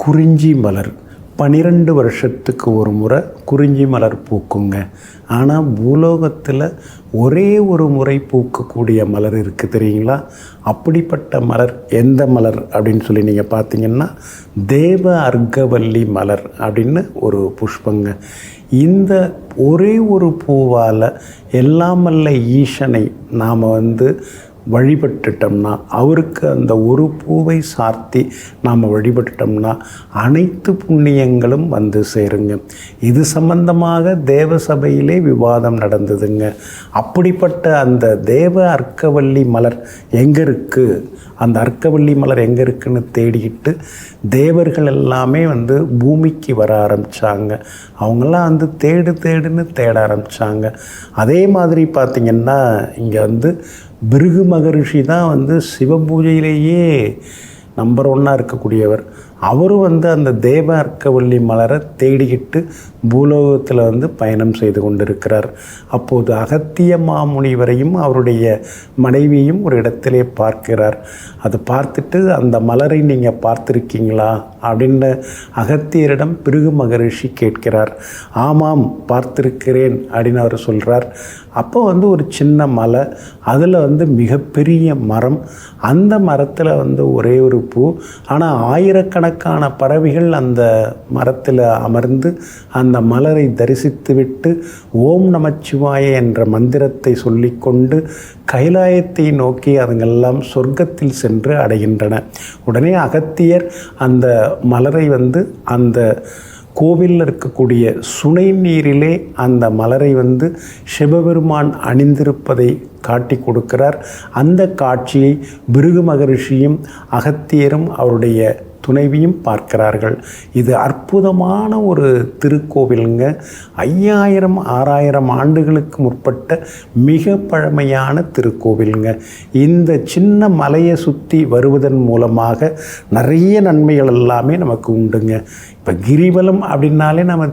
குறிஞ்சி மலர் 12 வருஷத்துக்கு ஒரு முறை குறிஞ்சி மலர் பூக்குங்க. ஆனால் பூலோகத்தில் ஒரே ஒரு முறை பூக்கக்கூடிய மலர் இருக்குது தெரியுங்களா? அப்படிப்பட்ட மலர் எந்த மலர் அப்படின்னு சொல்லி நீங்கள் பார்த்தீங்கன்னா தேவ அர்க்கவல்லி மலர் அப்படின்னு ஒரு புஷ்பங்க. இந்த ஒரே ஒரு பூவால் எல்லாமல்ல ஈசனை நாம் வழிபட்டுட்டோம்னா, அவருக்கு அந்த ஒரு பூவை சார்த்தி நாம் வழிபட்டுட்டோம்னா அனைத்து புண்ணியங்களும் வந்து சேருங்க. இது சம்பந்தமாக தேவ சபையிலே விவாதம் நடந்ததுங்க. அப்படிப்பட்ட அந்த தேவ அர்க்கவல்லி மலர் எங்கே இருக்குது, அந்த அர்க்கவல்லி மலர் எங்கே இருக்குன்னு தேடிக்கிட்டு தேவர்கள் எல்லாமே பூமிக்கு வர ஆரம்பித்தாங்க. அவங்களாம் தேடுன்னு தேட ஆரம்பித்தாங்க. அதே மாதிரி பார்த்திங்கன்னா இங்கே பிருகு மகரிஷி தான் சிவபூஜையிலேயே நம்பர் 1 இருக்கக்கூடியவர். அவரும் அந்த தேவ அர்க்கவல்லி மலரை தேடிக்கிட்டு பூலோகத்தில் பயணம் செய்து கொண்டிருக்கிறார். அப்போது அகத்திய மாமுனிவரையும் அவருடைய மனைவியும் ஒரு இடத்திலே பார்க்கிறார். அது பார்த்துட்டு அந்த மலரை நீங்கள் பார்த்துருக்கீங்களா அப்படின்னு அகத்தியரிடம் பிருகு மகரிஷி கேட்கிறார். ஆமாம் பார்த்திருக்கிறேன் அப்படின்னு அவர் சொல்கிறார். அப்போ ஒரு சின்ன மலை, அதில் மிகப்பெரிய மரம், அந்த மரத்தில் ஒரே ஒரு பூ. ஆனால் ஆயிரக்கணக்கான பறவைகள் அந்த மரத்தில் அமர்ந்து அந்த மலரை தரிசித்துவிட்டு ஓம் நமச்சிவாய என்ற மந்திரத்தை சொல்லிக்கொண்டு கைலாயத்தை நோக்கி அதுங்கெல்லாம் சொர்க்கத்தில் சென்று அடைகின்றன. உடனே அகத்தியர் அந்த மலரை அந்த கோவிலில் இருக்கக்கூடிய சுனை நீரிலே அந்த மலரை சிவபெருமான் அணிந்திருப்பதை காட்டி கொடுக்கிறார். அந்த காட்சியை பிருகு மகரிஷியும் அகத்தியரும் அவருடைய துணைவியும் பார்க்கிறார்கள். இது அற்புதமான ஒரு திருக்கோவிலுங்க. 5000 6000 ஆண்டுகளுக்கு முற்பட்ட மிக பழமையான திருக்கோவிலுங்க. இந்த சின்ன மலையை சுற்றி வருவதன் மூலமாக நிறைய நன்மைகள் எல்லாமே நமக்கு உண்டுங்க. இப்போ கிரிவலம் அப்படின்னாலே நம்ம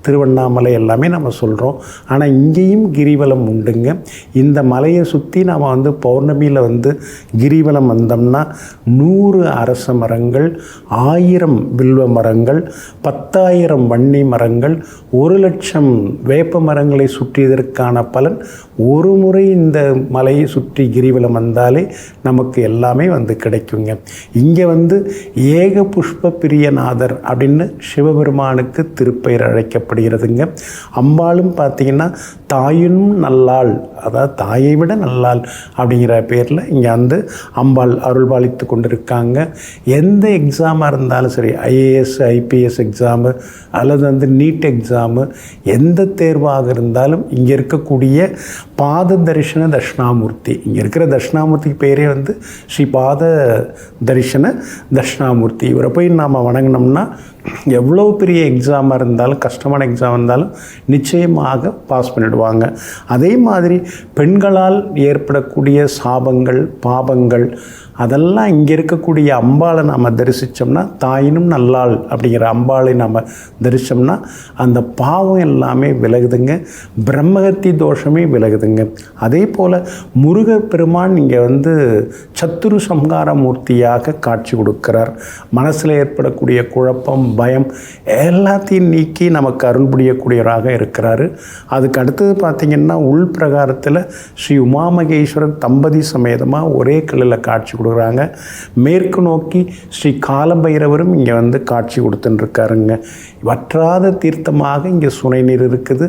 திருவண்ணாமலை எல்லாமே நம்ம சொல்கிறோம். ஆனால் இங்கேயும் கிரிவலம் உண்டுங்க. இந்த மலையை சுற்றி நாம் பௌர்ணமியில் கிரிவலம் வந்தோம்னா 100 அரச மரங்கள், 1000 வில்வ மரங்கள், 10,000 வன்னி மரங்கள், 1,00,000 வேப்ப மரங்களை சுற்றியதற்கான பலன் ஒரு முறை இந்த மலையை சுற்றி கிரிவலம் வந்தாலே நமக்கு எல்லாமே கிடைக்குங்க. இங்கே ஏக புஷ்ப பிரியநாதர் அப்படின்னு சிவபெருமானுக்கு திருப்பெயர் அழைக்கப்படுகிறதுங்க. அம்பாளும் பார்த்திங்கன்னா தாயினும் நல்லாள், அதாவது தாயை விட நல்லாள் அப்படிங்கிற பேரில் இங்கே அம்பாள் அருள்பாலித்து கொண்டிருக்காங்க. எந்த எக்ஸாமாக இருந்தாலும் சரி, ஐஏஎஸ் ஐபிஎஸ் எக்ஸாமு அல்லது நீட் எக்ஸாமு, எந்த தேர்வாக இருந்தாலும் இங்கே இருக்கக்கூடிய பாத தரிசன தட்சிணாமூர்த்தி, இங்கே இருக்கிற தட்சிணாமூர்த்திக்கு பேரே ஸ்ரீ பாத தரிசன தட்சிணாமூர்த்தி. இவரை போய் நாம் வணங்கினோம்னா எவ்வளோ பெரிய எக்ஸாமாக இருந்தாலும், கஷ்டமான எக்ஸாம் இருந்தாலும் நிச்சயமாக பாஸ் பண்ணிடுவாங்க. அதே மாதிரி பெண்களால் ஏற்படக்கூடிய சாபங்கள் பாபங்கள் அதெல்லாம் இங்கே இருக்கக்கூடிய அம்பாளை நாம் தரிசித்தோம்னா, தாயினும் நல்லாள் அப்படிங்கிற அம்பாளை நாம் தரிசித்தோம்னா அந்த பாவம் எல்லாமே விலகுதுங்க. பிரம்மகத்தி தோஷமே விலகுதுங்க. அதே போல் முருகர் பெருமான் இங்கே சத்துரு சம்ஹார மூர்த்தியாக காட்சி கொடுக்கிறார். மனசில் ஏற்படக்கூடிய குழப்பம் பயம் எல்லாத்தையும் நீக்கி நமக்கு அருள் புரியக்கூடியவராக இருக்கிறாரு. அதுக்கு அடுத்தது பார்த்திங்கன்னா உள் பிரகாரத்தில் ஸ்ரீ உமாமகேஸ்வரர் தம்பதி சமேதமாக ஒரே கல்லில் காட்சி கொடுக்குறாங்க. மேற்கு நோக்கி ஸ்ரீ காலபைரவரும் இங்கே காட்சி கொடுத்துட்டுருக்காருங்க. வற்றாத தீர்த்தமாக இங்கே சுனை நீர் இருக்குது.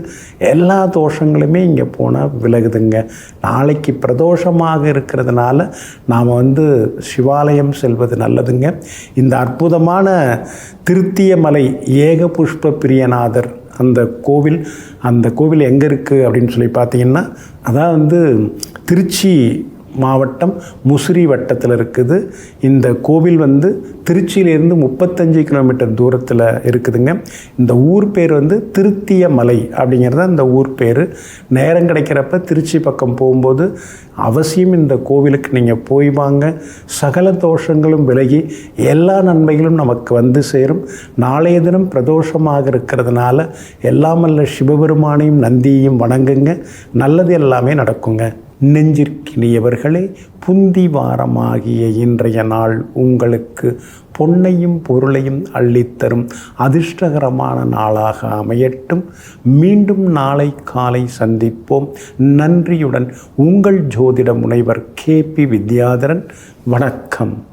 எல்லா தோஷங்களுமே இங்கே போனால் விலகுதுங்க. நாளைக்கு பிரதோஷமாக இருக்கிறதுனால நாம் சிவாலயம் செல்வது நல்லதுங்க. இந்த அற்புதமான திருத்தியமலை ஏக புஷ்ப பிரியநாதர் அந்த கோவில் எங்கே இருக்குது அப்படின்னு சொல்லி பார்த்தீங்கன்னா, அதாவது திருச்சி மாவட்டம் முசிறி வட்டத்தில் இருக்குது. இந்த கோவில் திருச்சியிலேருந்து 35 கிலோமீட்டர் தூரத்தில் இருக்குதுங்க. இந்த ஊர் பேர் திருத்திய மலை அப்படிங்கிறது அந்த ஊர் பேர். நேரம் கிடைக்கிறப்ப திருச்சி பக்கம் போகும்போது அவசியம் இந்த கோவிலுக்கு நீங்கள் போய் வாங்க. சகல தோஷங்களும் விலகி எல்லா நன்மைகளும் நமக்கு சேரும். நாளைய தினம் பிரதோஷமாக இருக்கிறதுனால எல்லாமல்ல சிவபெருமானையும் நந்தியையும் வணங்குங்க. நல்லது எல்லாமே நடக்குங்க. நெஞ்சிற்கினியவர்களே, புந்தி வாரமாகிய இன்றைய நாள் உங்களுக்கு பொன்னையும் பொருளையும் அள்ளித்தரும் அதிர்ஷ்டகரமான நாளாக அமையட்டும். மீண்டும் நாளை காலை சந்திப்போம். நன்றியுடன் உங்கள் ஜோதிட முனைவர் KP வித்யாதரன். வணக்கம்.